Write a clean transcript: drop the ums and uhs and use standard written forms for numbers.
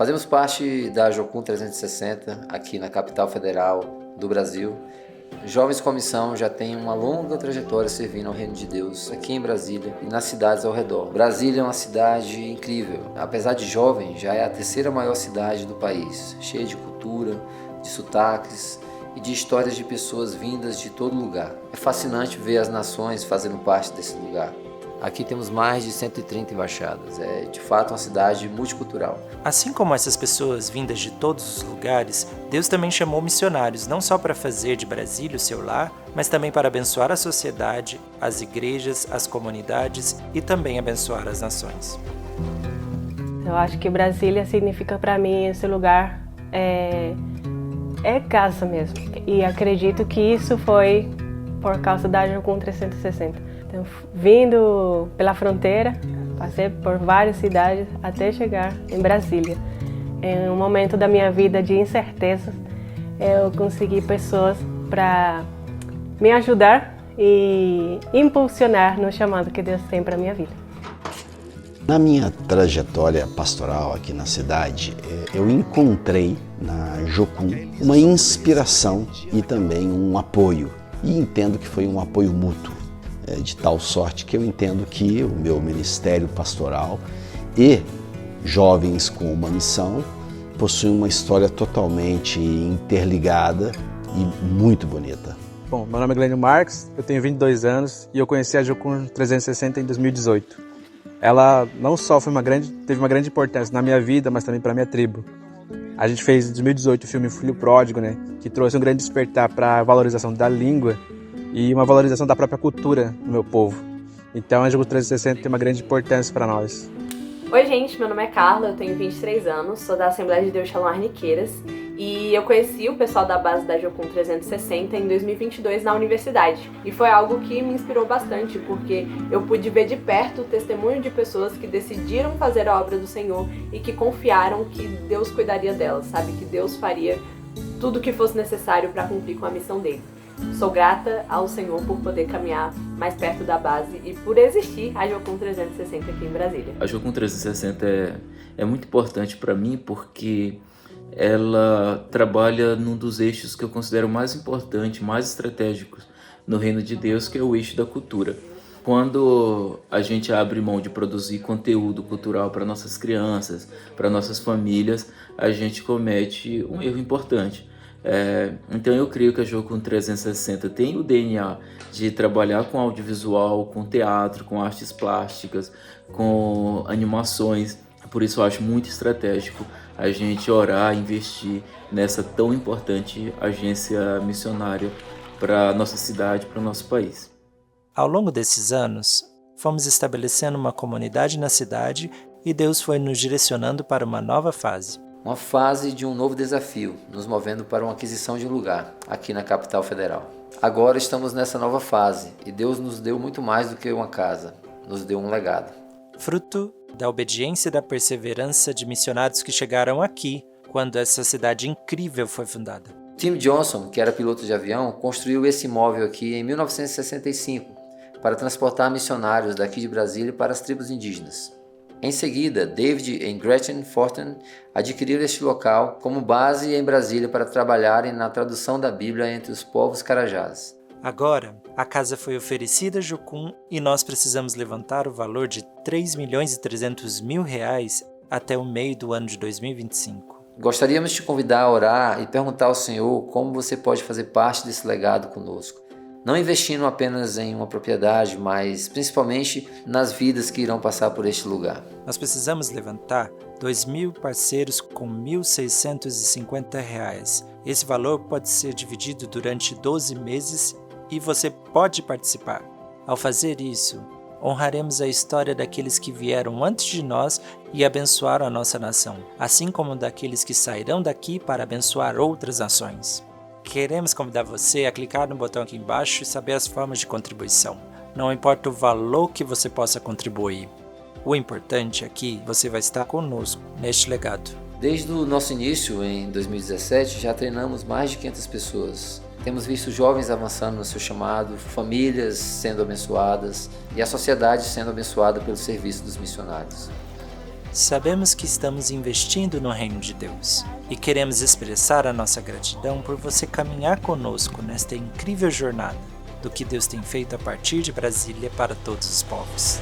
Fazemos parte da Jocum 360, aqui na capital federal do Brasil. Jovens com Missão já têm uma longa trajetória servindo ao Reino de Deus aqui em Brasília e nas cidades ao redor. Brasília é uma cidade incrível. Apesar de jovem, já é a terceira maior cidade do país, cheia de cultura, de sotaques e de histórias de pessoas vindas de todo lugar. É fascinante ver as nações fazendo parte desse lugar. Aqui temos mais de 130 embaixadas. É de fato uma cidade multicultural. Assim como essas pessoas vindas de todos os lugares, Deus também chamou missionários não só para fazer de Brasília o seu lar, mas também para abençoar a sociedade, as igrejas, as comunidades e também abençoar as nações. Eu acho que Brasília significa para mim esse lugar é casa mesmo. E acredito que isso foi por causa da Jocum 360. Então, vindo pela fronteira, passei por várias cidades até chegar em Brasília. Em um momento da minha vida de incertezas, eu consegui pessoas para me ajudar e impulsionar no chamado que Deus tem para a minha vida. Na minha trajetória pastoral aqui na cidade, eu encontrei na Jocum uma inspiração e também um apoio. E entendo que foi um apoio mútuo. De tal sorte que eu entendo que o meu ministério pastoral e Jovens com uma Missão possuem uma história totalmente interligada e muito bonita. Bom, meu nome é Glênio Marques, eu tenho 22 anos e eu conheci a Jocum 360 em 2018. Ela não só teve uma grande importância na minha vida, mas também para a minha tribo. A gente fez em 2018 o filme Filho Pródigo, que trouxe um grande despertar para a valorização da língua e uma valorização da própria cultura do meu povo. Então a Jocum 360 tem uma grande importância para nós. Oi gente, meu nome é Carla, eu tenho 23 anos, sou da Assembleia de Deus Shalom Arniqueiras e eu conheci o pessoal da base da Jocum 360 em 2022 na universidade. E foi algo que me inspirou bastante, porque eu pude ver de perto o testemunho de pessoas que decidiram fazer a obra do Senhor e que confiaram que Deus cuidaria delas, sabe? Que Deus faria tudo o que fosse necessário para cumprir com a missão dele. Sou grata ao Senhor por poder caminhar mais perto da base e por existir a Jocum 360 aqui em Brasília. A Jocum 360 é muito importante para mim porque ela trabalha num dos eixos que eu considero mais importante, mais estratégicos no reino de Deus, que é o eixo da cultura. Quando a gente abre mão de produzir conteúdo cultural para nossas crianças, para nossas famílias, a gente comete um erro importante. Então eu creio que a Jocum 360 tem o DNA de trabalhar com audiovisual, com teatro, com artes plásticas, com animações. Por isso eu acho muito estratégico a gente orar, investir nessa tão importante agência missionária para a nossa cidade, para o nosso país. Ao longo desses anos, fomos estabelecendo uma comunidade na cidade e Deus foi nos direcionando para uma nova fase. Uma fase de um novo desafio, nos movendo para uma aquisição de um lugar, aqui na capital federal. Agora estamos nessa nova fase e Deus nos deu muito mais do que uma casa, nos deu um legado. Fruto da obediência e da perseverança de missionários que chegaram aqui quando essa cidade incrível foi fundada. Tim Johnson, que era piloto de avião, construiu esse imóvel aqui em 1965 para transportar missionários daqui de Brasília para as tribos indígenas. Em seguida, David e Gretchen Fortin adquiriram este local como base em Brasília para trabalharem na tradução da Bíblia entre os povos carajás. Agora, a casa foi oferecida a Jocum e nós precisamos levantar o valor de R$3.300.000 até o meio do ano de 2025. Gostaríamos de te convidar a orar e perguntar ao Senhor como você pode fazer parte desse legado conosco. Não investindo apenas em uma propriedade, mas principalmente nas vidas que irão passar por este lugar. Nós precisamos levantar 2.000 parceiros com R$1.650. Esse valor pode ser dividido durante 12 meses e você pode participar. Ao fazer isso, honraremos a história daqueles que vieram antes de nós e abençoaram a nossa nação, assim como daqueles que sairão daqui para abençoar outras nações. Queremos convidar você a clicar no botão aqui embaixo e saber as formas de contribuição. Não importa o valor que você possa contribuir. O importante é que você vai estar conosco neste legado. Desde o nosso início, em 2017, já treinamos mais de 500 pessoas. Temos visto jovens avançando no seu chamado, famílias sendo abençoadas e a sociedade sendo abençoada pelo serviço dos missionários. Sabemos que estamos investindo no reino de Deus e queremos expressar a nossa gratidão por você caminhar conosco nesta incrível jornada do que Deus tem feito a partir de Brasília para todos os povos.